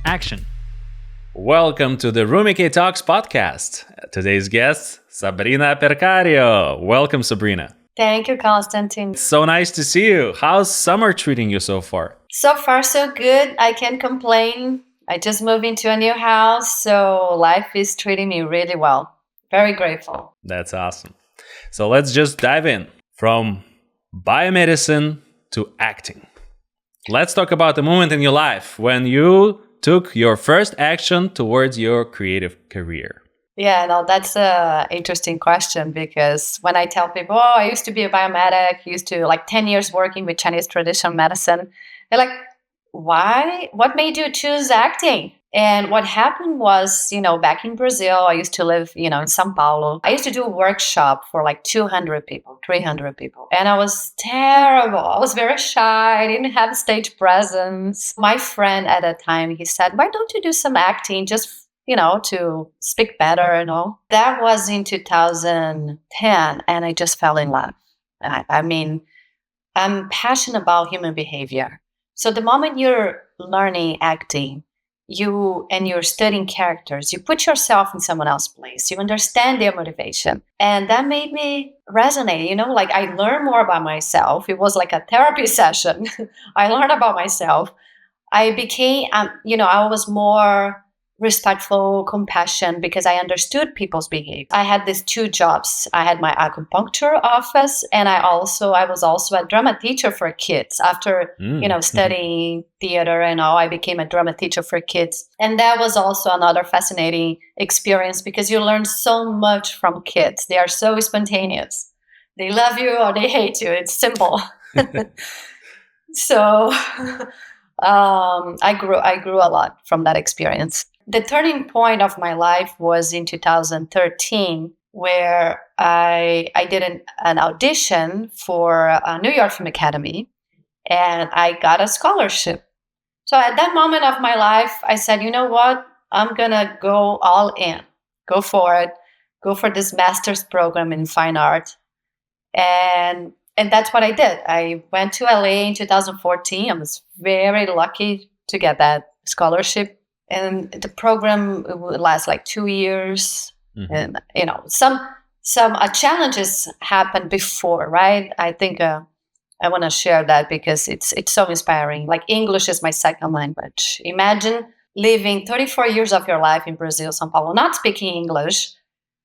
action. Welcome to the Rumikay Talks podcast. Today's guest, Sabrina Percario. Welcome, Sabrina. Thank you, Konstantin. It's so nice to see you. How's summer treating you so far? So far, so good. I can't complain. I just moved into a new house, so life is treating me really well. Very grateful. That's awesome. So let's just dive in. From biomedicine to acting. Let's talk about the moment in your life when you took your first action towards your creative career. Yeah, no, that's an interesting question because when I tell people, oh, I used to be a biomedic, used to 10 years working with Chinese traditional medicine, they're like, why? What made you choose acting? And what happened was, back in Brazil, I used to live, in São Paulo. I used to do a workshop for 200 people, 300 people. And I was terrible. I was very shy. I didn't have stage presence. My friend at that time, he said, why don't you do some acting just, to speak better and all? That was in 2010. And I just fell in love. I mean, I'm passionate about human behavior. So the moment you're learning acting, you're studying characters, you put yourself in someone else's place, you understand their motivation. And that made me resonate, I learned more about myself. It was like a therapy session. I learned about myself. I became, I was more respectful, compassion, because I understood people's behavior. I had these two jobs. I had my acupuncture office, and I was also a drama teacher for kids. After studying theater and all, I became a drama teacher for kids, and that was also another fascinating experience because you learn so much from kids. They are so spontaneous. They love you or they hate you. It's simple. So I grew a lot from that experience. The turning point of my life was in 2013, where I did an audition for a New York Film Academy, and I got a scholarship. So at that moment of my life, I said, you know what? I'm going to go all in. Go for it. Go for this master's program in fine art. And that's what I did. I went to LA in 2014. I was very lucky to get that scholarship. And the program would last 2 years. Mm-hmm. And, some challenges happened before, right? I think I want to share that because it's so inspiring. English is my second language. Imagine living 34 years of your life in Brazil, São Paulo, not speaking English.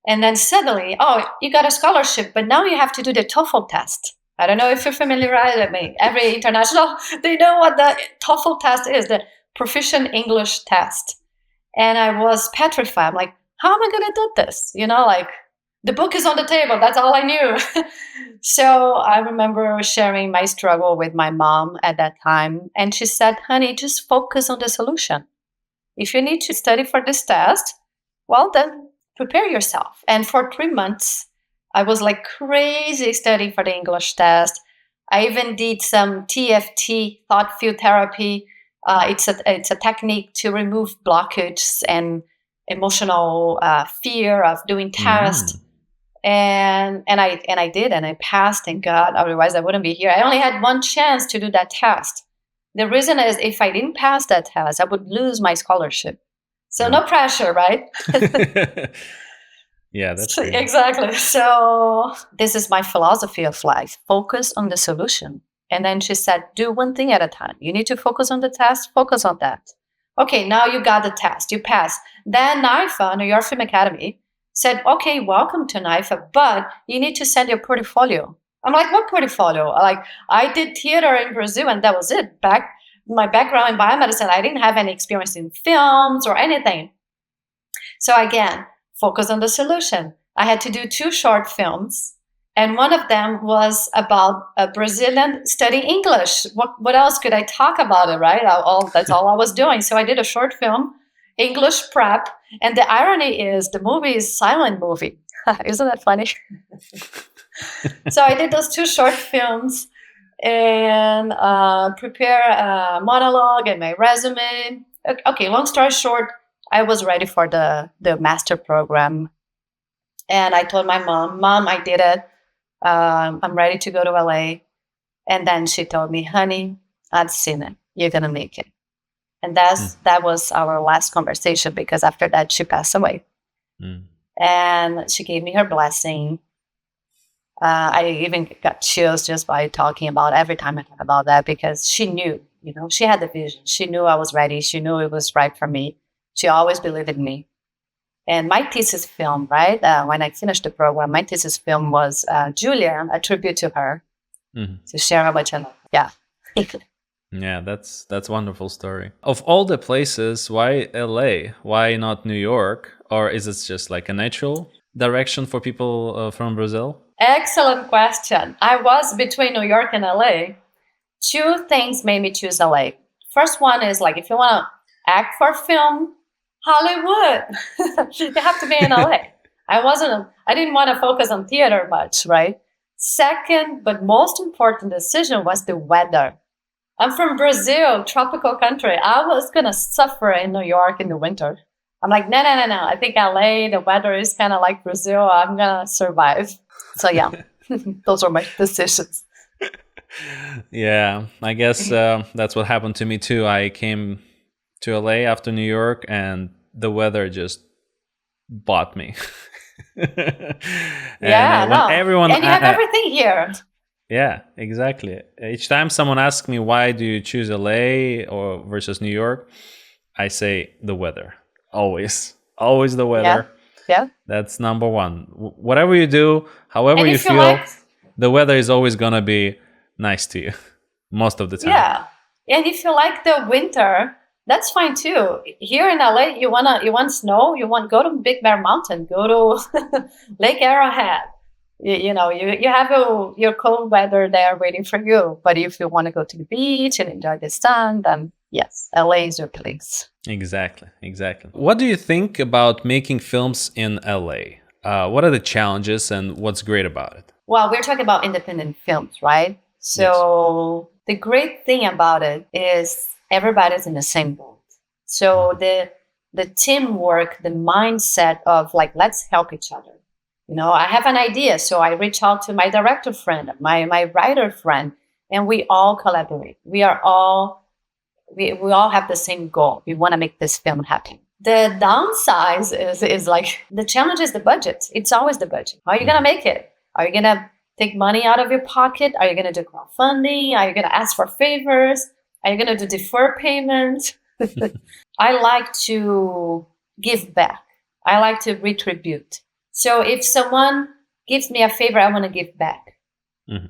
And then suddenly, you got a scholarship, but now you have to do the TOEFL test. I don't know if you're familiar, right? I mean, every international, they know what the TOEFL test is, the proficient English test. And I was petrified. I'm like, how am I going to do this? The book is on the table. That's all I knew. So I remember sharing my struggle with my mom at that time. And she said, honey, just focus on the solution. If you need to study for this test, well, then prepare yourself. And for 3 months, I was crazy studying for the English test. I even did some TFT, thought field therapy. It's a technique to remove blockage and emotional fear of doing tests. And I did, and I passed, thank God. Otherwise, I wouldn't be here. I only had one chance to do that test. The reason is if I didn't pass that test, I would lose my scholarship. So no pressure, right? Yeah, that's great. Exactly. So this is my philosophy of life. Focus on the solution. And then she said, do one thing at a time. You need to focus on the test, focus on that. Okay, now you got the test, you passed. Then NIFA, New York Film Academy, said, okay, welcome to NIFA, but you need to send your portfolio. I'm like, what portfolio? I did theater in Brazil and that was it. My background in biomedicine, I didn't have any experience in films or anything. So again, focus on the solution. I had to do 2 short films. And one of them was about a Brazilian studying English. What else could I talk about it, right? That's all I was doing. So I did a short film, English prep. And the irony is the movie is a silent movie. Isn't that funny? So I did those 2 short films and prepare a monologue and my resume. Okay, long story short, I was ready for the master program. And I told my mom, I did it. I'm ready to go to LA. And then she told me, honey, I've seen it. You're going to make it. And Mm. that was our last conversation, because after that she passed away. Mm. And she gave me her blessing. I even got chills just by talking about every time I talk about that, because she knew, she had the vision. She knew I was ready. She knew it was right for me. She always believed in me. And my thesis film, right, when I finished the program, my thesis film was Julia, a tribute to her, to share how much I love her. Yeah. Yeah, that's a wonderful story. Of all the places, why LA? Why not New York? Or is it just like a natural direction for people from Brazil? Excellent question. I was between New York and LA. Two things made me choose LA. First one is, like, if you want to act for film, Hollywood. You have to be in LA. I didn't want to focus on theater much, right? Second, but most important decision was the weather. I'm from Brazil, tropical country. I was going to suffer in New York in the winter. I'm like, no. I think LA, the weather is kind of like Brazil. I'm going to survive. So yeah, those were my decisions. Yeah, I guess that's what happened to me too. I came to LA after New York, and the weather just bought me. Yeah, when no. everyone, And you have everything here. yeah, exactly. Each time someone asks me why do you choose LA or versus New York, I say the weather. Always the weather. Yeah. That's number one. Whatever you do, however And you if you feel, like, the weather is always gonna be nice to you most of the time. yeah. And if you like the winter, that's fine too. Here in LA, you want snow, go to Big Bear Mountain, go to Lake Arrowhead. You have your cold weather there waiting for you. But if you want to go to the beach and enjoy the sun, then yes, LA is your place. Exactly. What do you think about making films in LA? What are the challenges and what's great about it? Well, we're talking about independent films, right? So The great thing about it is everybody's in the same boat. So the teamwork, the mindset of, like, let's help each other. I have an idea, so I reach out to my director friend, my writer friend, and we all collaborate. We all have the same goal. We want to make this film happen. The downside is like, the challenge is the budget. It's always the budget. How are you going to make it? Are you going to take money out of your pocket? Are you going to do crowdfunding? Are you going to ask for favors? Are you going to do deferred payment? I like to give back. I like to retribute. So if someone gives me a favor, I want to give back. Mm-hmm.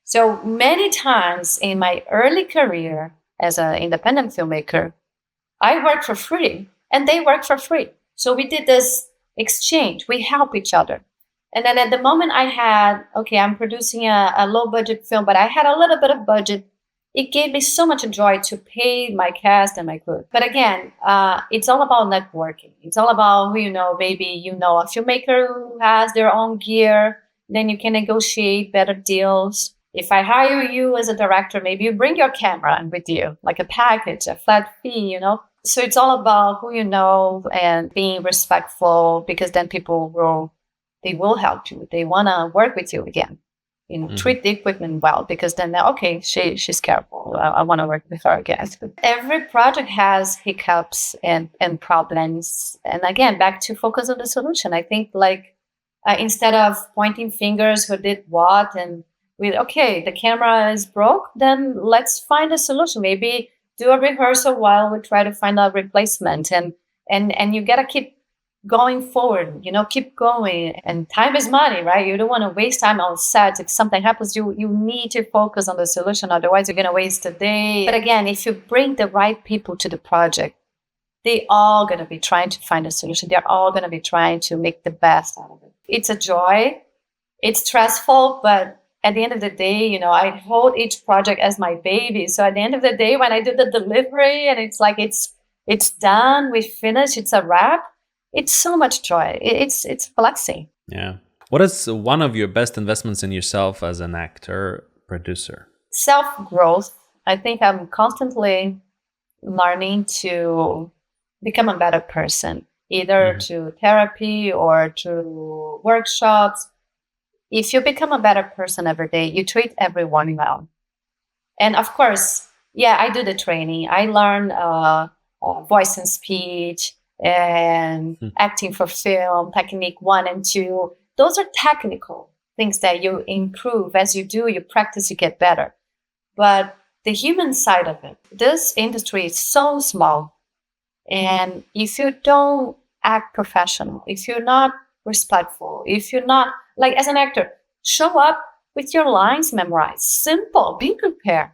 So many times in my early career as an independent filmmaker, I worked for free and they worked for free. So we did this exchange. We help each other. And then at the moment I'm producing a low budget film, but I had a little bit of budget. It gave me so much joy to pay my cast and my crew. But again, it's all about networking. It's all about who maybe a filmmaker who has their own gear. Then you can negotiate better deals. If I hire you as a director, maybe you bring your camera with you, like a package, a flat fee, So it's all about who you know and being respectful, because then people will help you. They want to work with you again. Treat the equipment well, because then, okay, she's careful. I want to work with her again. Every project has hiccups and problems. And again, back to focus on the solution. I think, instead of pointing fingers who did what, and the camera is broke, then let's find a solution. Maybe do a rehearsal while we try to find a replacement. And you got to keep going forward, keep going. And time is money, right? You don't want to waste time on set. If something happens, you need to focus on the solution. Otherwise, you're going to waste a day. But again, if you bring the right people to the project, they all going to be trying to find a solution. They're all going to be trying to make the best out of it. It's a joy. It's stressful, but at the end of the day, I hold each project as my baby. So at the end of the day, when I do the delivery and it's like, it's done, we finished, it's a wrap, it's so much joy. It's a blessing. Yeah. What is one of your best investments in yourself as an actor, producer? Self-growth. I think I'm constantly learning to become a better person, either through therapy or through workshops. If you become a better person every day, you treat everyone well. And of course, I do the training. I learn voice and speech and acting for film, technique 1 and 2. Those are technical things that you improve as you do, you practice, you get better. But the human side of it, this industry is so small. And if you don't act professional, if you're not respectful, if you're not, like as an actor, show up with your lines memorized, simple, be prepared.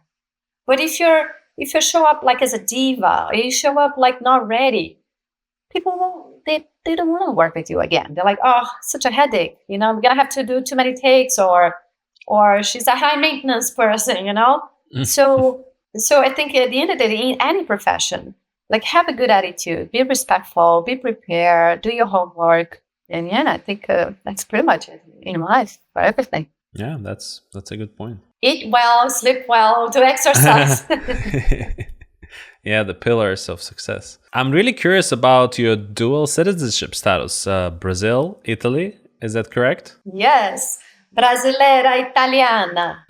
But if you show up like as a diva, or you show up like not ready, people won't, they don't want to work with you again. They're like, oh, such a headache, I'm gonna have to do too many takes, or she's a high maintenance person, So I think at the end of the day, in any profession, like have a good attitude, be respectful, be prepared, do your homework. And I think that's pretty much it in life for everything. Yeah, that's a good point. Eat well, sleep well, do exercise. Yeah, the pillars of success. I'm really curious about your dual citizenship status, Brazil, Italy. Is that correct? Yes, Brasileira Italiana.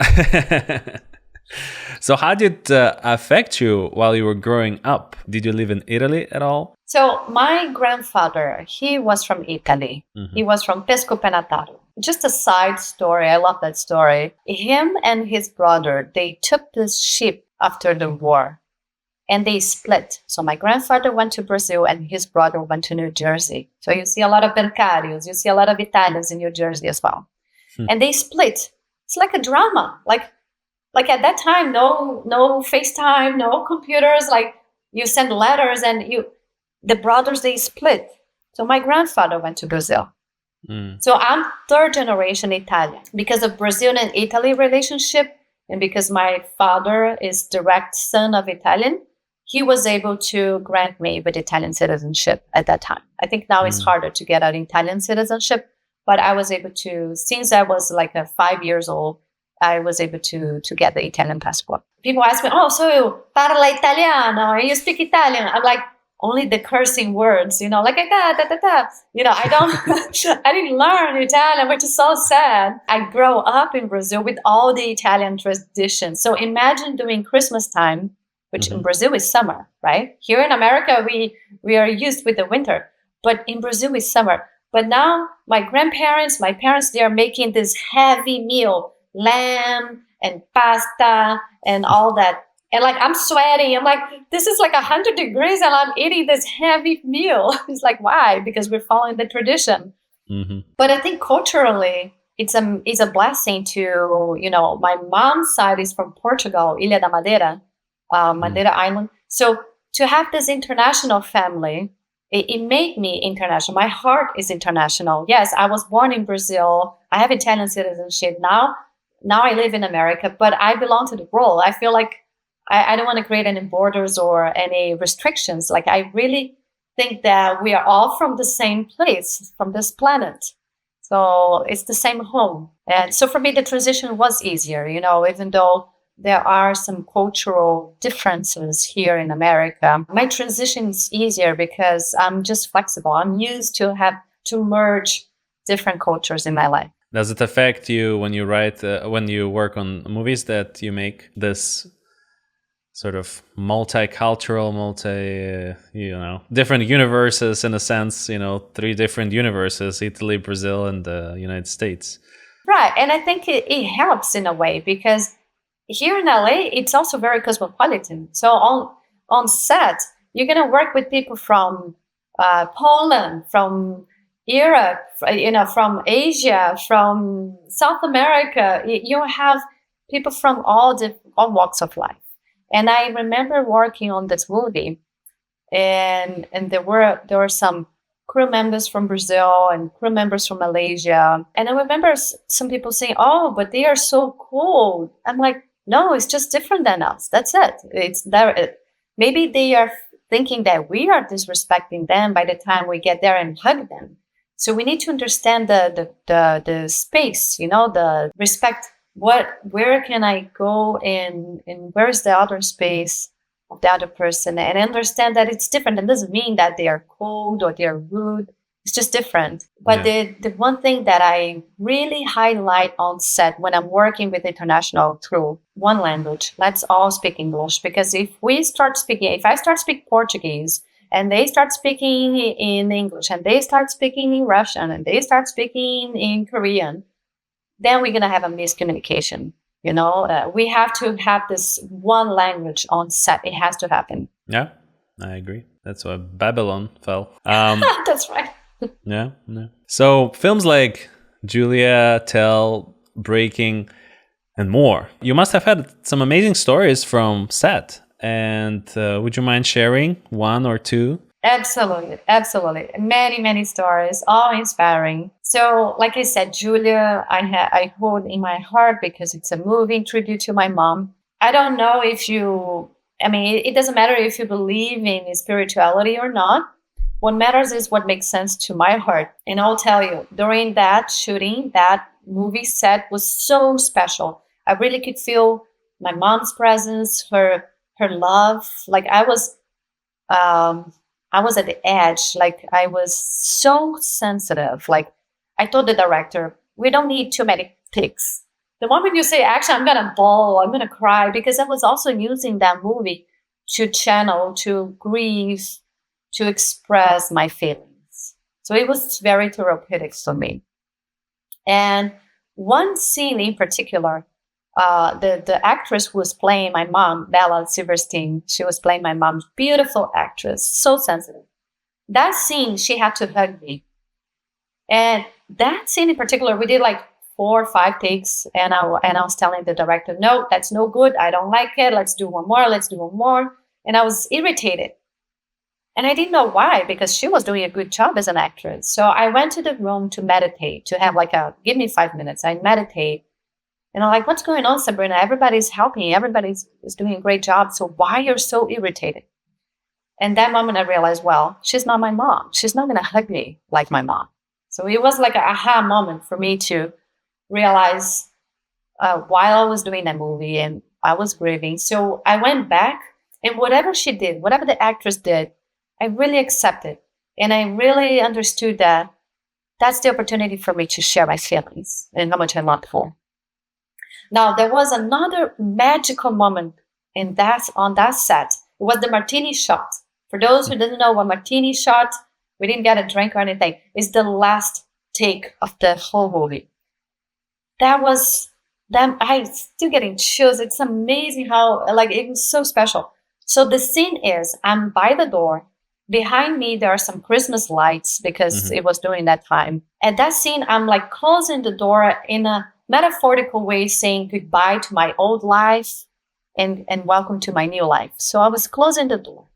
So how did it affect you while you were growing up? Did you live in Italy at all? So my grandfather, he was from Italy. Mm-hmm. He was from Pesco Penataro. Just a side story. I love that story. Him and his brother, they took this ship after the war and they split. So my grandfather went to Brazil and his brother went to New Jersey. So you see a lot of Percarios, you see a lot of Italians in New Jersey as well. And they split. It's like a drama. Like at that time, no FaceTime, no computers. Like you send letters and the brothers, they split. So my grandfather went to Brazil. So I'm third generation Italian because of Brazil and Italy relationship. And because my father is direct son of Italian, he was able to grant me with Italian citizenship at that time. I think now it's harder to get an Italian citizenship, but I was able to, since I was like 5 years old, I was able to get the Italian passport. People ask me, oh, so you parla italiano, you speak Italian. I'm like, only the cursing words, like da. I didn't learn Italian, which is so sad. I grew up in Brazil with all the Italian traditions. So imagine doing Christmas time, which in Brazil is summer, right? Here in America, we are used with the winter, but in Brazil is summer. But now my grandparents, my parents, they are making this heavy meal, lamb and pasta and all that. And like, I'm sweating. I'm like, this is like 100 degrees and I'm eating this heavy meal. It's like, why? Because we're following the tradition. But I think culturally, it's a blessing to, my mom's side is from Portugal, Ilha da Madeira, Madeira Island. So to have this international family, it made me international. My heart is international. Yes, I was born in Brazil. I have Italian citizenship. Now I live in America, but I belong to the world. I feel like I don't want to create any borders or any restrictions. Like, I really think that we are all from the same place, from this planet. So it's the same home. And so for me, the transition was easier, even though there are some cultural differences here in America. My transition is easier because I'm just flexible. I'm used to have to merge different cultures in my life. Does it affect you when you write, when you work on movies, that you make this sort of multicultural, different universes in a sense, 3 different universes, Italy, Brazil, and the United States? Right. And I think it helps in a way because here in LA, it's also very cosmopolitan. So on set, you're going to work with people from Poland, from Europe, from Asia, from South America. You have people from all walks of life. And I remember working on this movie, and there were some crew members from Brazil and crew members from Malaysia. And I remember some people saying, "Oh, but they are so cool." I'm like, "No, it's just different than us. That's it. It's there. Maybe they are thinking that we are disrespecting them by the time we get there and hug them. So we need to understand the space, the respect. Where can I go and where's the other space of the other person, and understand that it's different. It doesn't mean that they are cold or they are rude. It's just different. But the one thing that I really highlight on set when I'm working with international through one language, let's all speak English. Because if I start speaking Portuguese, and they start speaking in English, and they start speaking in Russian, and they start speaking in Korean, then we're going to have a miscommunication. We have to have this one language on set. It has to happen. Yeah, I agree. That's why Babylon fell. That's right. Yeah. So films like Julia, Tell, Breaking, and more. You must have had some amazing stories from set. And would you mind sharing one or two? Absolutely. Many, many stories, all inspiring. So, like I said, Julia, I hold in my heart because it's a moving tribute to my mom. I don't know it doesn't matter if you believe in spirituality or not. What matters is what makes sense to my heart. And I'll tell you, during that shooting, that movie set was so special. I really could feel my mom's presence, her love. Like I was at the edge. Like I was so sensitive. Like I told the director, we don't need too many takes. The moment you say action, I'm going to bawl, I'm going to cry, because I was also using that movie to channel, to grieve, to express my feelings. So it was very therapeutic for me. And one scene in particular, the actress who was playing my mom, Bella Silverstein, she was playing my mom, beautiful actress, so sensitive. That scene, she had to hug me. And that scene in particular, we did like 4 or 5 takes, and I was telling the director, no, that's no good. I don't like it. Let's do one more. And I was irritated. And I didn't know why, because she was doing a good job as an actress. So I went to the room to meditate, to have give me 5 minutes. I meditate. And I'm like, what's going on, Sabrina? Everybody's helping. Everybody's doing a great job. So why you're so irritated? And that moment I realized, well, she's not my mom. She's not going to hug me like my mom. So it was like an aha moment for me to realize while I was doing that movie and I was grieving. So I went back, and whatever she did, whatever the actress did, I really accepted. And I really understood that that's the opportunity for me to share my feelings and how much I loved her. Now, there was another magical moment on that set. It was the martini shot. For those who didn't know what martini shot, we didn't get a drink or anything. It's the last take of the whole movie. I'm still getting chills. It's amazing how, it was so special. So the scene is, I'm by the door. Behind me, there are some Christmas lights because it was during that time. At that scene, I'm closing the door in a metaphorical way, saying goodbye to my old life and welcome to my new life. So I was closing the door.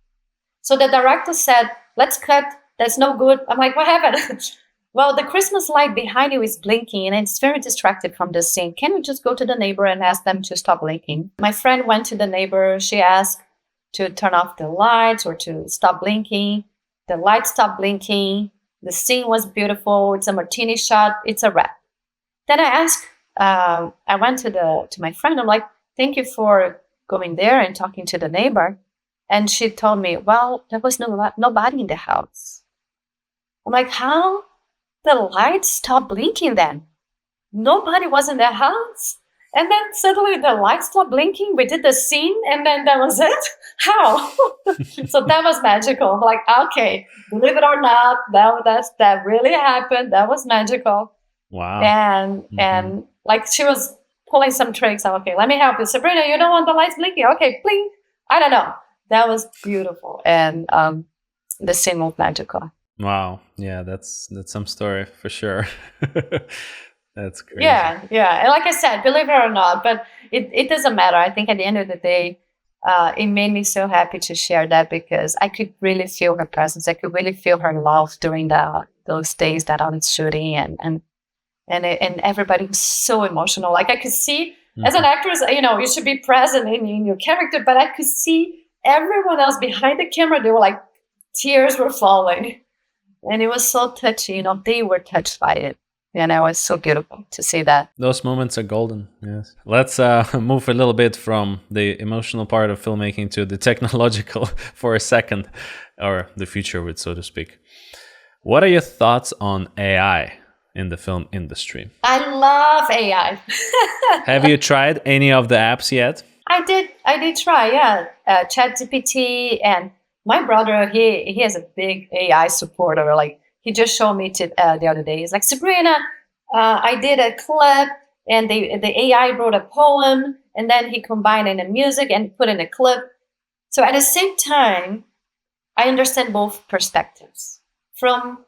So the director said, let's cut. That's no good. I'm like, what happened? Well, the Christmas light behind you is blinking and it's very distracted from the scene. Can you just go to the neighbor and ask them to stop blinking? My friend went to the neighbor. She asked to turn off the lights or to stop blinking. The light stopped blinking. The scene was beautiful. It's a martini shot. It's a wrap. Then I went to my friend. I'm like, thank you for going there and talking to the neighbor. And she told me, well, there was nobody in the house. I'm like, how? The lights stopped blinking then? Nobody was in the house? And then suddenly the lights stopped blinking. We did the scene and then that was it? How? So that was magical. I'm like, okay, believe it or not, that really happened. That was magical. Wow. And she was pulling some tricks. I'm okay, let me help you. Sabrina, you don't want the lights blinking? Okay, bling. I don't know. That was beautiful. And the scene was magical. Wow. Yeah, that's some story for sure. That's crazy. Yeah. And like I said, believe it or not, but it doesn't matter. I think at the end of the day, it made me so happy to share that because I could really feel her presence. I could really feel her love during those days that I was shooting, and everybody was so emotional. Like I could see, as an actress, you should be present in your character, but I could see everyone else behind the camera. They were tears were falling, and it was so touching. They were touched by it. And it was so beautiful to see that. Those moments are golden, yes. Let's move a little bit from the emotional part of filmmaking to the technological for a second, or the future, so to speak. What are your thoughts on AI in the film industry? I love AI. Have you tried any of the apps yet? I did try, yeah. ChatGPT, and my brother, he is a big AI supporter. Like, he just showed me the other day. He's like, Sabrina, I did a clip, and the AI wrote a poem, and then he combined it in music and put in a clip. So at the same time, I understand both perspectives. From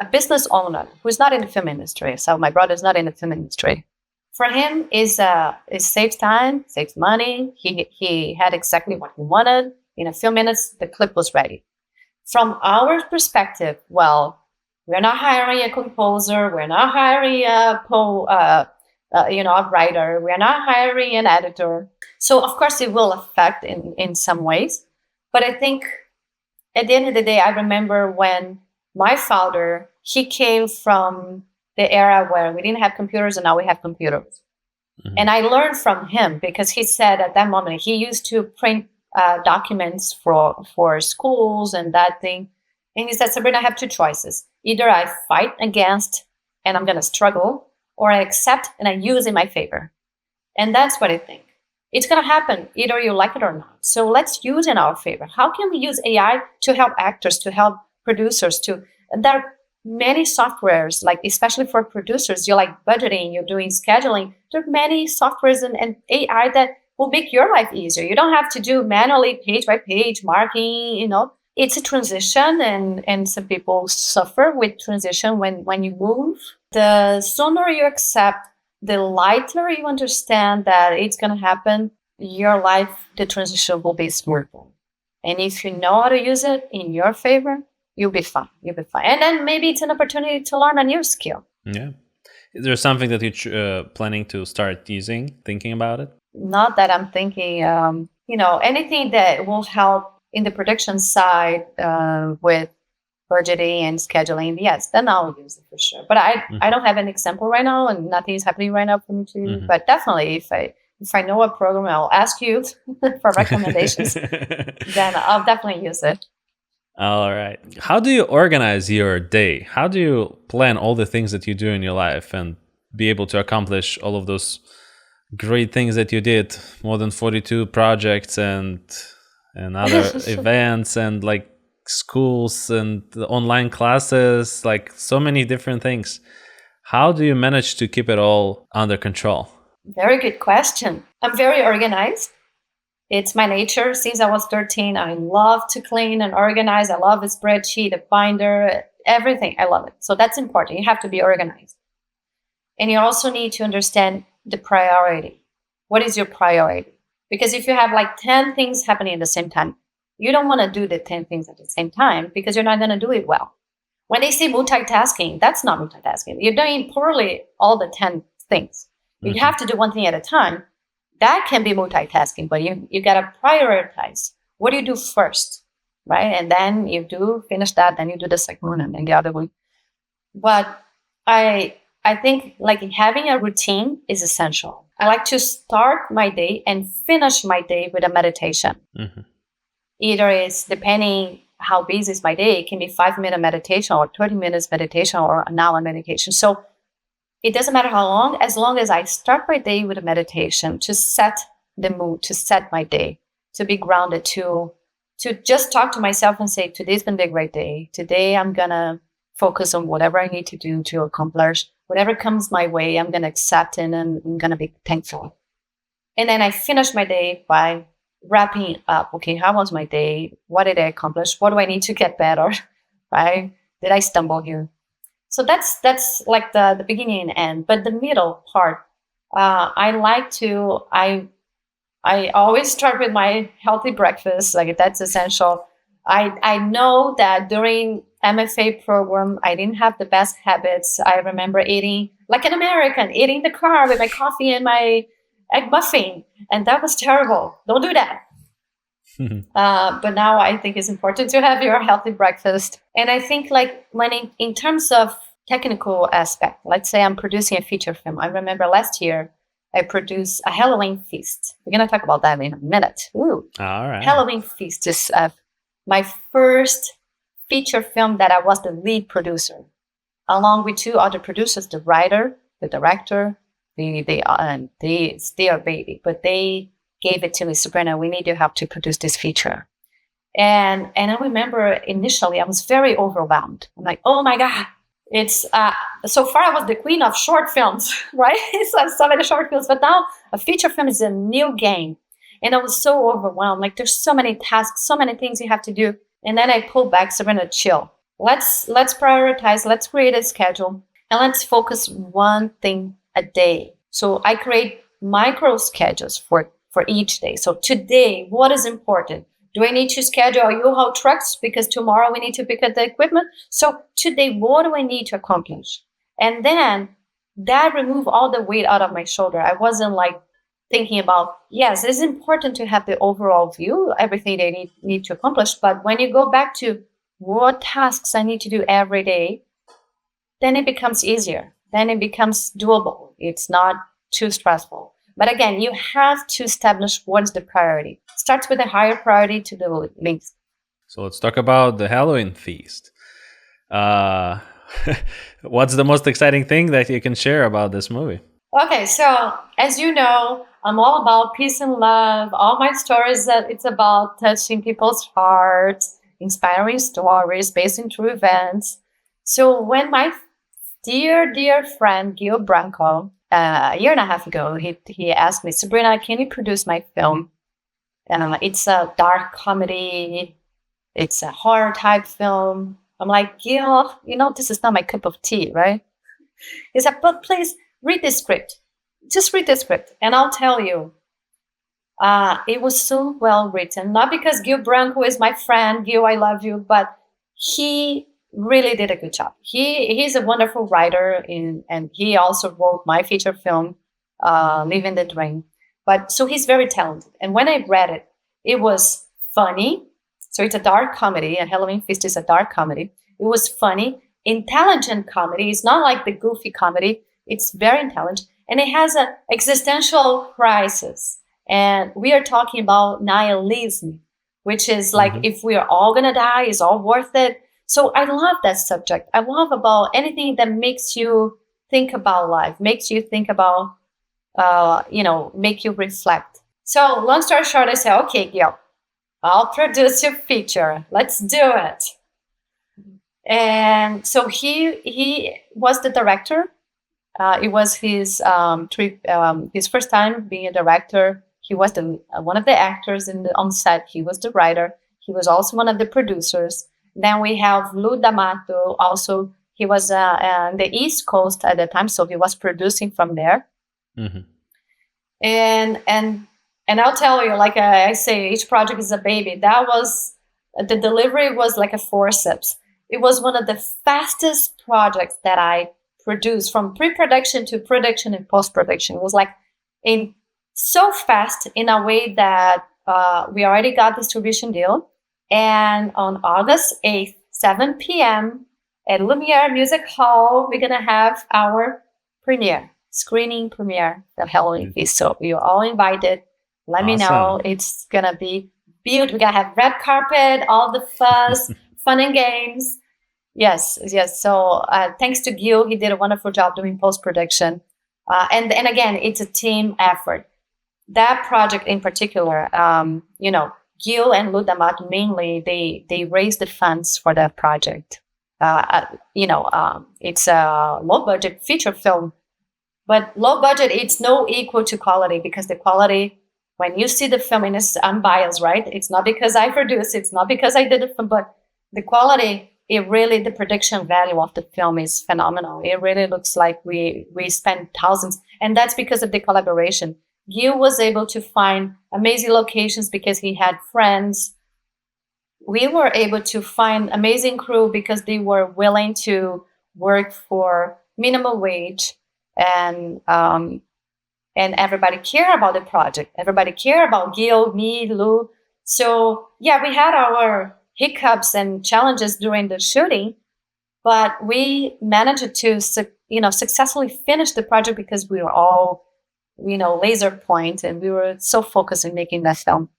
a business owner who's not in the film industry, so my brother's not in the film industry. For him, it saves time, saves money. He had exactly what he wanted. In a few minutes, the clip was ready. From our perspective, well, we're not hiring a composer. We're not hiring a writer. We're not hiring an editor. So of course, it will affect in some ways. But I think at the end of the day, I remember when my father, he came from the era where we didn't have computers, and now we have computers. Mm-hmm. And I learned from him, because he said at that moment he used to print documents for schools and that thing. And he said, Sabrina, I have two choices. Either I fight against and I'm going to struggle, or I accept and I use in my favor. And that's what I think. It's going to happen, either you like it or not. So let's use in our favor. How can we use AI to help actors, to help producers? There are many softwares, like especially for producers, you like budgeting, you're doing scheduling. There are many softwares and AI that will make your life easier. You don't have to do manually page by page marking, It's a transition, and some people suffer with transition when you move. The sooner you accept, the lighter you understand that it's going to happen, your life, the transition will be smooth. And if you know how to use it in your favor, you'll be fine. And then maybe it's an opportunity to learn a new skill. Yeah. Is there something that you're planning to start using, thinking about it? Not that I'm thinking, anything that will help in the production side with budgeting and scheduling. Yes, then I'll use it for sure. But I don't have an example right now, and nothing is happening right now for me to. Mm-hmm. But definitely, if I know a program, I'll ask you for recommendations. Then I'll definitely use it. All right. How do you organize your day? How do you plan all the things that you do in your life and be able to accomplish all of those great things that you did? More than 42 projects and other events and like schools and online classes, like so many different things. How do you manage to keep it all under control? Very good question. I'm very organized. It's my nature. Since I was 13, I love to clean and organize. I love a spreadsheet, a binder, everything. I love it. So that's important. You have to be organized. And you also need to understand the priority. What is your priority? Because if you have like 10 things happening at the same time, you don't want to do the 10 things at the same time, because you're not going to do it well. When they say multitasking, that's not multitasking. You're doing poorly all the 10 things. You have to do one thing at a time. That can be multitasking, but you got to prioritize. What do you do first, right? And then you do finish that, then you do the second one, and then the other one. But I think like having a routine is essential. I like to start my day and finish my day with a meditation. Mm-hmm. Either it's depending how busy is my day, it can be 5-minute meditation or 30 minutes meditation or an hour meditation. So it doesn't matter how long, as long as I start my day with a meditation to set the mood, to set my day, to be grounded, to just talk to myself and say, today's going to be a great day. Today I'm going to focus on whatever I need to do to accomplish. Whatever comes my way, I'm going to accept it, and I'm going to be thankful. And then I finish my day by wrapping up. Okay, how was my day? What did I accomplish? What do I need to get better? Right? Did I stumble here? So that's like the beginning and end. But the middle part, I always start with my healthy breakfast. Like, that's essential. I know that during MFA program, I didn't have the best habits. I remember eating like an American, eating in the car with my coffee and my egg muffin. And that was terrible. Don't do that. But now I think it's important to have your healthy breakfast. And I think like when in terms of technical aspect, let's say I'm producing a feature film. I remember last year I produced a Halloween feast. We're going to talk about that in a minute. Ooh. All right. Halloween feast is my first feature film that I was the lead producer, along with 2 other producers, the writer, the director. They are baby, but they gave it to me. Sabrina, we need your help to produce this feature. And I remember initially I was very overwhelmed. I'm like, oh my God, it's so far I was the queen of short films, right? So many short films, but now a feature film is a new game. And I was so overwhelmed. Like there's so many tasks, so many things you have to do. And then I pulled back, Sabrina, chill. Let's prioritize, let's create a schedule, and let's focus one thing a day. So I create micro schedules for each day. So today, what is important? Do I need to schedule U-Haul trucks because tomorrow we need to pick up the equipment? So today, what do I need to accomplish? And then that removed all the weight out of my shoulder. I wasn't like thinking about, yes, it's important to have the overall view, everything they need to accomplish. But when you go back to what tasks I need to do every day, then it becomes easier. Then it becomes doable. It's not too stressful. But again, you have to establish what is the priority. Starts with a higher priority to the least. So let's talk about the Halloween feast. What's the most exciting thing that you can share about this movie? Okay, so as you know, I'm all about peace and love. All my stories, it's about touching people's hearts, inspiring stories based on true events. So when my dear friend Gil Branco, a year and a half ago, he asked me, Sabrina, can you produce my film? And it's a dark comedy. It's a horror type film. I'm like, Gil, this is not my cup of tea, right? He said, but please read the script. Just read the script. And I'll tell you, it was so well written. Not because Gil Branco is my friend. Gil, I love you. But he really did a good job. He's a wonderful writer, and he also wrote my feature film, Living the Dream. But so he's very talented. And when I read it, it was funny. So it's a dark comedy. And Halloween Feast is a dark comedy. It was funny, intelligent comedy. It's not like the goofy comedy. It's very intelligent. And it has an existential crisis. And we are talking about nihilism, which is like, if we are all going to die, is all worth it? So I love that subject. I love about anything that makes you think about life, makes you think about, make you reflect. So long story short, I said, okay, Gil, I'll produce your feature. Let's do it. And so he was the director. It was his first time being a director. He was one of the actors on set. He was the writer. He was also one of the producers. Then we have Lou D'Amato. Also, he was on the East Coast at the time, so he was producing from there. Mm-hmm. And I'll tell you, like I say, each project is a baby. The delivery was like a forceps. It was one of the fastest projects that I produced, from pre-production to production and post-production. It was like so fast in a way that we already got distribution deal. And on August 8th, 7 p.m. at Lumiere Music Hall, we're going to have our screening premiere of Halloween Feast. So you're all invited. Let me know. It's going to be beautiful. We're going to have red carpet, all the fuzz, fun and games. Yes. So thanks to Gil, he did a wonderful job doing post-production. And again, it's a team effort. That project in particular, Gil and Lou D'Amato mainly, they raised the funds for that project. It's a low-budget feature film. But low budget, it's no equal to quality, because the quality, when you see the film, and it's unbiased, right? It's not because I produced it, it's not because I did the film, but the quality, the production value of the film is phenomenal. It really looks like we spent thousands. And that's because of the collaboration. Gil was able to find amazing locations because he had friends. We were able to find amazing crew because they were willing to work for minimum wage. And everybody cared about the project. Everybody cared about Gil, me, Lou. So yeah, we had our hiccups and challenges during the shooting, but we managed to successfully finish the project because we were all laser point, and we were so focused on making that film.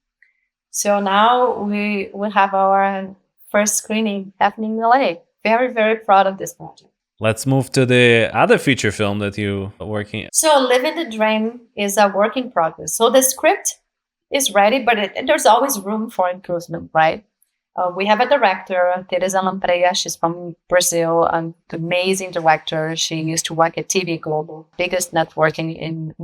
So now we will have our first screening happening in LA. Very, very proud of this project. Let's move to the other feature film that you are working. So Living the Dream is a work in progress. So the script is ready, but there's always room for improvement, right? We have a director, Teresa Lampreia. She's from Brazil, an amazing director. She used to work at TV Global, biggest network in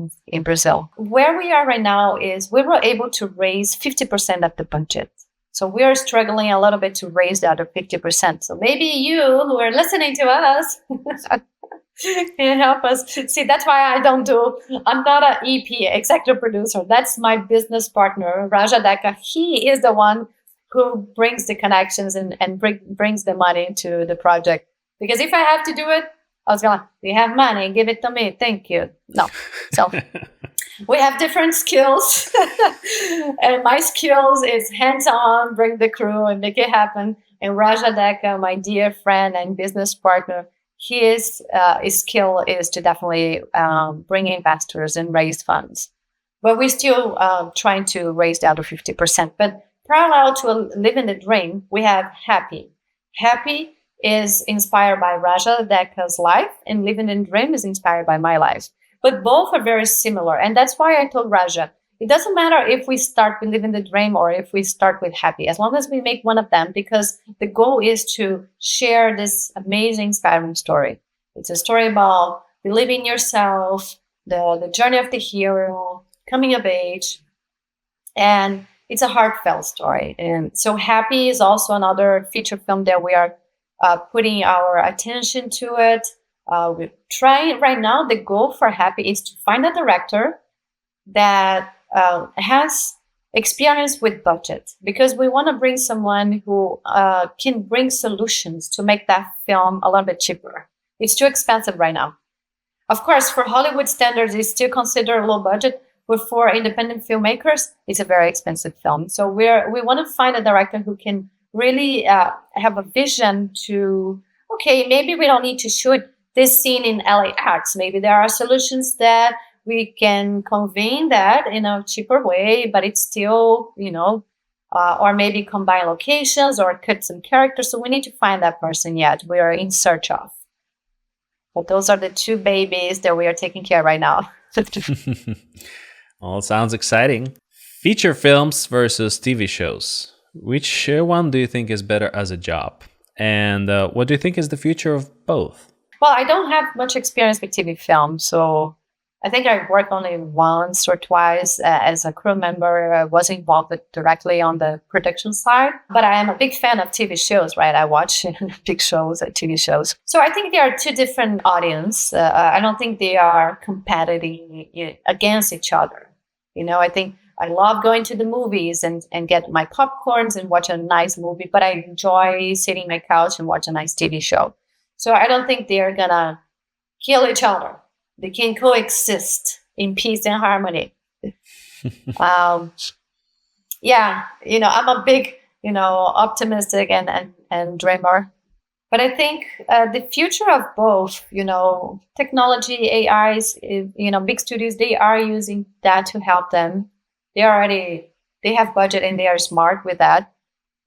Brazil. Where we are right now is we were able to raise 50% of the budget. So we are struggling a little bit to raise the other 50%. So maybe you who are listening to us can help us. See, that's why I'm not an EP, executive producer. That's my business partner, Raja Deka. He is the one who brings the connections and brings the money to the project. Because if I have to do it, I was going, we have money, give it to me. Thank you. No. So we have different skills. And my skills is hands-on, bring the crew and make it happen. And Raja Deka, my dear friend and business partner, his skill is to definitely bring investors and raise funds. But we're still trying to raise the other 50%. But parallel to Living the Dream, we have Happy. Happy is inspired by Raja Deka's life, and Living the Dream is inspired by my life. But both are very similar. And that's why I told Raja, it doesn't matter if we start with Living the Dream or if we start with Happy, as long as we make one of them, because the goal is to share this amazing, inspiring story. It's a story about believing in yourself, the journey of the hero, coming of age, and it's a heartfelt story. And so Happy is also another feature film that we are putting our attention to it. We're trying right now, the goal for Happy is to find a director that has experience with budget, because we want to bring someone who can bring solutions to make that film a little bit cheaper. It's too expensive right now. Of course, for Hollywood standards, it's still considered low budget, but for independent filmmakers, it's a very expensive film. So we want to find a director who can really have a vision to, okay, maybe we don't need to shoot this scene in LAX. Maybe there are solutions that we can convey that in a cheaper way, but it's still, or maybe combine locations or cut some characters. So we need to find that person yet. We are in search of. But those are the two babies that we are taking care of right now. All sounds exciting. Feature films versus TV shows. Which one do you think is better as a job? And what do you think is the future of both? Well, I don't have much experience with TV films, so I think I worked only once or twice as a crew member. I was involved directly on the production side, but I am a big fan of TV shows, right? I watch big shows, TV shows. So I think they are two different audiences. I don't think they are competing against each other. I think I love going to the movies and get my popcorns and watch a nice movie, but I enjoy sitting on my couch and watch a nice TV show. So I don't think they're going to kill each other. They can coexist in peace and harmony. I'm a big, optimistic and dreamer. But I think the future of both, technology, AIs, big studios, they are using that to help them. They have budget and they are smart with that.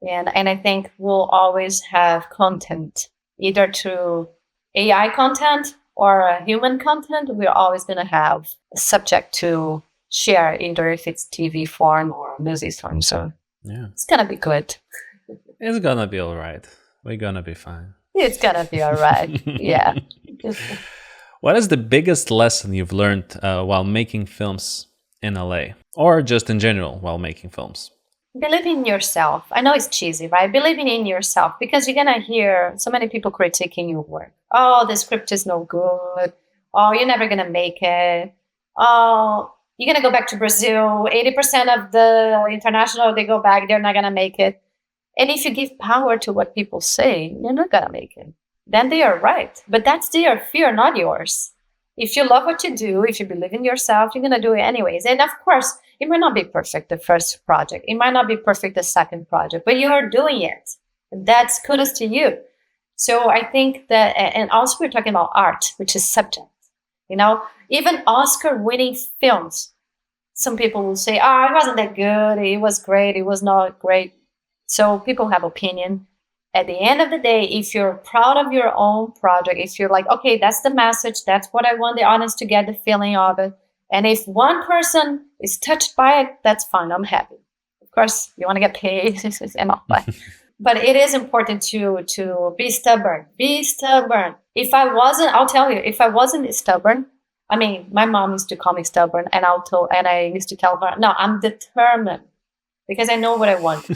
And I think we'll always have content, either through AI content or human content. We're always going to have a subject to share, either if it's TV form or music form. So it's going to be good. It's going to be all right. We're going to be fine. It's going to be all right. Yeah. What is the biggest lesson you've learned while making films in LA? Or just in general while making films? Believing in yourself. I know it's cheesy, right? Believing in yourself, because you're going to hear so many people critiquing your work. Oh, the script is no good. Oh, you're never going to make it. Oh, you're going to go back to Brazil. 80% of the international, they go back, they're not going to make it. And if you give power to what people say, you're not going to make it. Then they are right. But that's their fear, not yours. If you love what you do, if you believe in yourself, you're going to do it anyways. And of course, it might not be perfect, the first project. It might not be perfect, the second project, but you are doing it. That's kudos to you. So I think that, and also we're talking about art, which is subject. Even Oscar-winning films, some people will say, it wasn't that good, it was great, it was not great. So people have opinion. at the end of the day, if you're proud of your own project, if you're like, okay, that's the message, that's what I want the audience to get the feeling of it. And if one person is touched by it, that's fine. I'm happy. Of course, you want to get paid and all that. But it is important to be stubborn. Be stubborn. If I wasn't, I'll tell you, if I wasn't stubborn, I mean, my mom used to call me stubborn, and I used to tell her, no, I'm determined because I know what I want.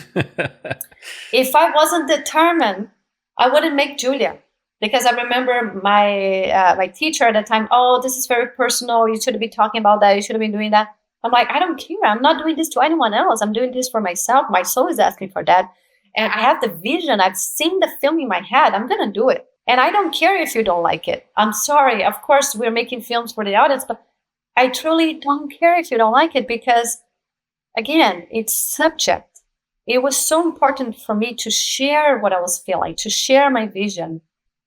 If I wasn't determined, I wouldn't make Julia. Because I remember my teacher at the time, oh, this is very personal. You shouldn't be talking about that. You shouldn't be doing that. I'm like, I don't care. I'm not doing this to anyone else. I'm doing this for myself. My soul is asking for that. And I have the vision. I've seen the film in my head. I'm going to do it. And I don't care if you don't like it. I'm sorry. Of course, we're making films for the audience, but I truly don't care if you don't like it because, again, it's subject. It was so important for me to share what I was feeling, to share my vision,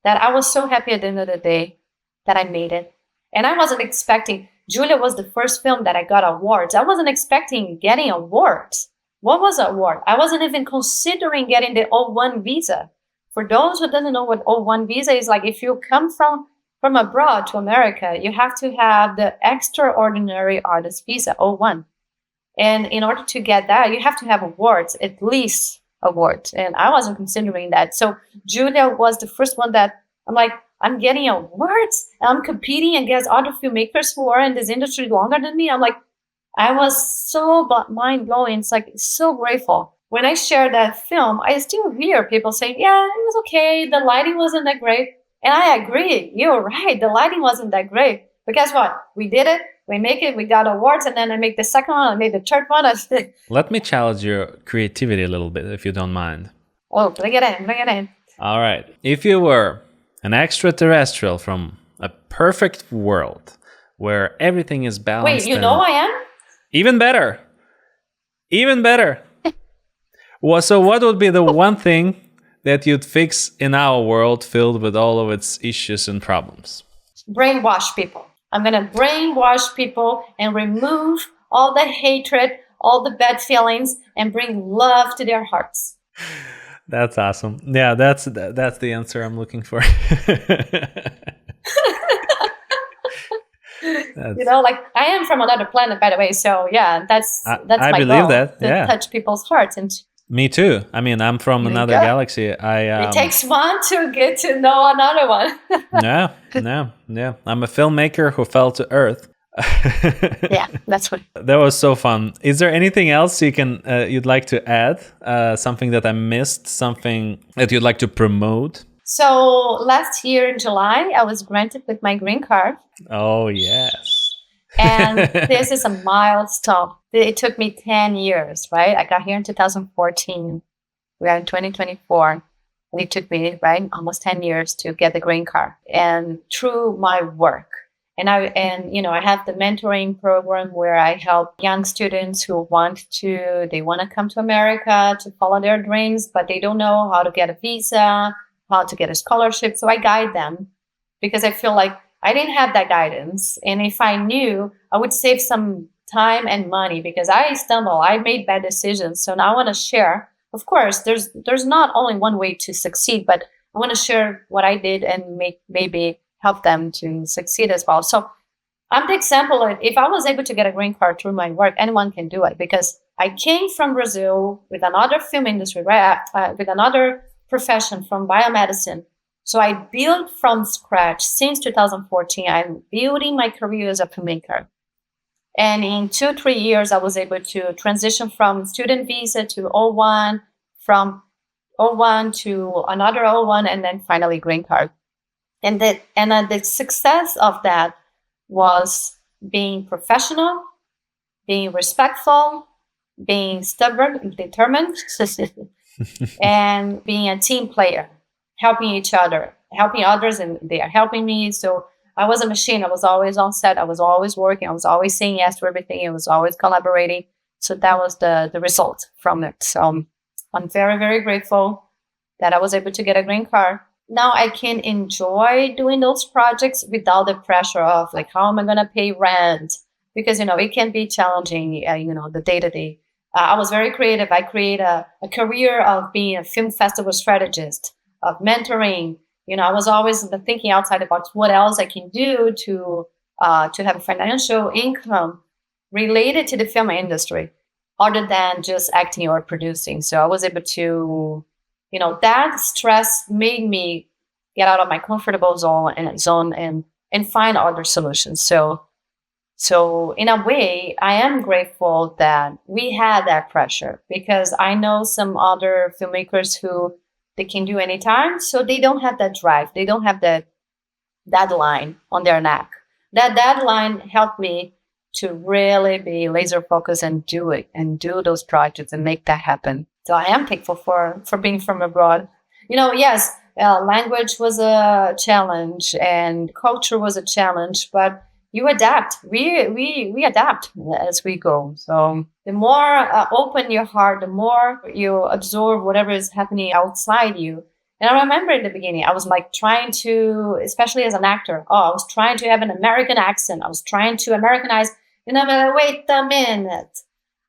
that I was so happy at the end of the day that I made it. And I wasn't expecting, Julia was the first film that I got awards. I wasn't expecting getting awards. What was an award? I wasn't even considering getting the O1 visa. For those who doesn't know what O1 visa is, like if you come from abroad to America, you have to have the extraordinary artist visa, O1. And in order to get that, you have to have awards, at least awards. And I wasn't considering that. So Julia was the first one that I'm like, I'm getting awards. I'm competing against other filmmakers who are in this industry longer than me. I'm like, I was so mind blowing. It's like so grateful. When I share that film, I still hear people saying, yeah, it was okay. The lighting wasn't that great. And I agree. You're right. The lighting wasn't that great. But guess what? We did it. We make it. We got awards. And then I make the second one. I made the third one. Let me challenge your creativity a little bit, if you don't mind. Oh, bring it in. Bring it in. All right. If you were an extraterrestrial from a perfect world where everything is balanced. Wait, you know I am? Even better. Even better. Well, so what would be the one thing that you'd fix in our world filled with all of its issues and problems? Brainwash people. I'm going to brainwash people and remove all the hatred, all the bad feelings, and bring love to their hearts. That's awesome. Yeah, that's the answer I'm looking for. You know, like I am from another planet, by the way. So yeah, that's I my believe goal, that. to Yeah, touch people's hearts. And me too. I mean, I'm from another galaxy. It takes one to get to know another one. Yeah. I'm a filmmaker who fell to Earth. Yeah, that's what. That was so fun. Is there anything else you'd like to add? Something that I missed? Something that you'd like to promote? So last year in July, I was granted with my green card. Oh, yes. And this is a milestone. It took me 10 years, right? I got here in 2014. We are in 2024. And it took me, right, almost 10 years to get the green card. And through my work. And I have the mentoring program where I help young students who want to come to America to follow their dreams, but they don't know how to get a visa, how to get a scholarship. So I guide them because I feel like I didn't have that guidance. And if I knew, I would save some time and money because I made bad decisions. So now I want to share. Of course, there's not only one way to succeed, but I want to share what I did and maybe help them to succeed as well. So I'm the example of if I was able to get a green card through my work, anyone can do it because I came from Brazil with another film industry, right? With another profession from biomedicine. So I built from scratch since 2014. I'm building my career as a filmmaker. And in 2-3 years, I was able to transition from student visa to O1, from O1 to another O1, and then finally green card. And the success of that was being professional, being respectful, being stubborn, determined, and being a team player, helping each other, helping others, and they are helping me. So I was a machine. I was always on set. I was always working. I was always saying yes to everything. I was always collaborating. So that was the result from it. So I'm very, very grateful that I was able to get a green card. Now I can enjoy doing those projects without the pressure of like, how am I going to pay rent? Because, it can be challenging, the day-to-day I was very creative. I created a career of being a film festival strategist, of mentoring. I was always thinking outside the box, what else I can do to have a financial income related to the film industry, other than just acting or producing. So I was able to, that stress made me get out of my comfortable zone and find other solutions. So in a way, I am grateful that we had that pressure, because I know some other filmmakers who they can do anytime, so they don't have that drive. They don't have that deadline on their neck. That deadline helped me to really be laser focused and do it and do those projects and make that happen. So I am thankful for being from abroad. Yes, language was a challenge and culture was a challenge, but you adapt. We adapt as we go. So the more open your heart, the more you absorb whatever is happening outside you. And I remember in the beginning, I was like trying to, especially as an actor, I was trying to have an American accent. I was trying to Americanize. I'm like, wait a minute.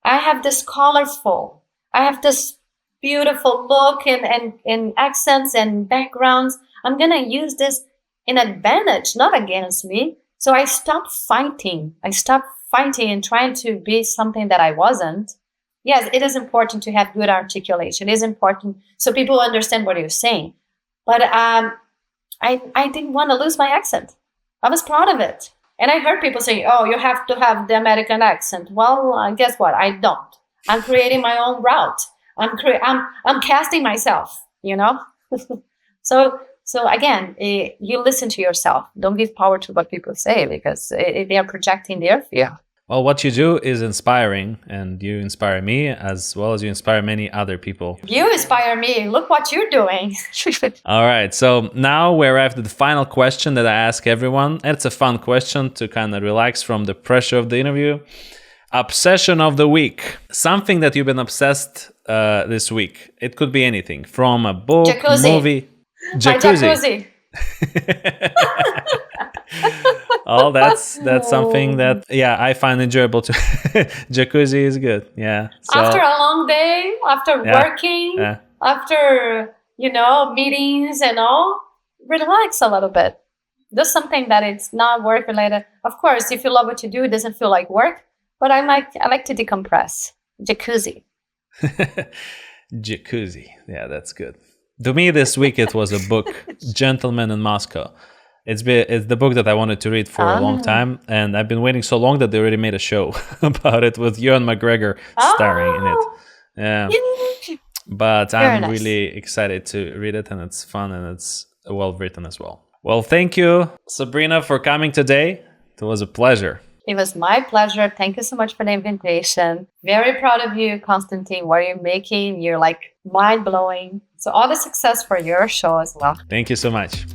I have this colorful, I have this beautiful look and accents and backgrounds. I'm going to use this in advantage, not against me. So I stopped fighting. And trying to be something that I wasn't. Yes, it is important to have good articulation. It is important so people understand what you're saying. But I didn't want to lose my accent. I was proud of it. And I heard people say, oh, you have to have the American accent. Well, guess what? I don't. I'm creating my own route. I'm casting myself, So again, you listen to yourself. Don't give power to what people say, because they are projecting their fear. Well, what you do is inspiring, and you inspire me as well as you inspire many other people. You inspire me. Look what you're doing. All right. So now we arrived at the final question that I ask everyone. It's a fun question to kind of relax from the pressure of the interview. Obsession of the week. Something that you've been obsessed this week. It could be anything from a book, Jacuzzi. Movie. Jacuzzi. Oh, that's something that I find enjoyable too. Jacuzzi is good. Yeah. So, after a long day, after working, after meetings and all, relax a little bit. Do something that it's not work related. Of course, if you love what you do, it doesn't feel like work. But I like to decompress. Jacuzzi. Jacuzzi. Yeah, that's good. To me, this week it was a book, Gentleman in Moscow. It's the book that I wanted to read for a long time, and I've been waiting so long that they already made a show about it with Ewan McGregor starring in it. Yeah, but I'm really excited to read it, and it's fun and it's well written as well. Well, thank you, Sabrina, for coming today. It was a pleasure. It was my pleasure. Thank you so much for the invitation. Very proud of you, Konstantin. What you're making, you're like mind-blowing. So all the success for your show as well. Thank you so much.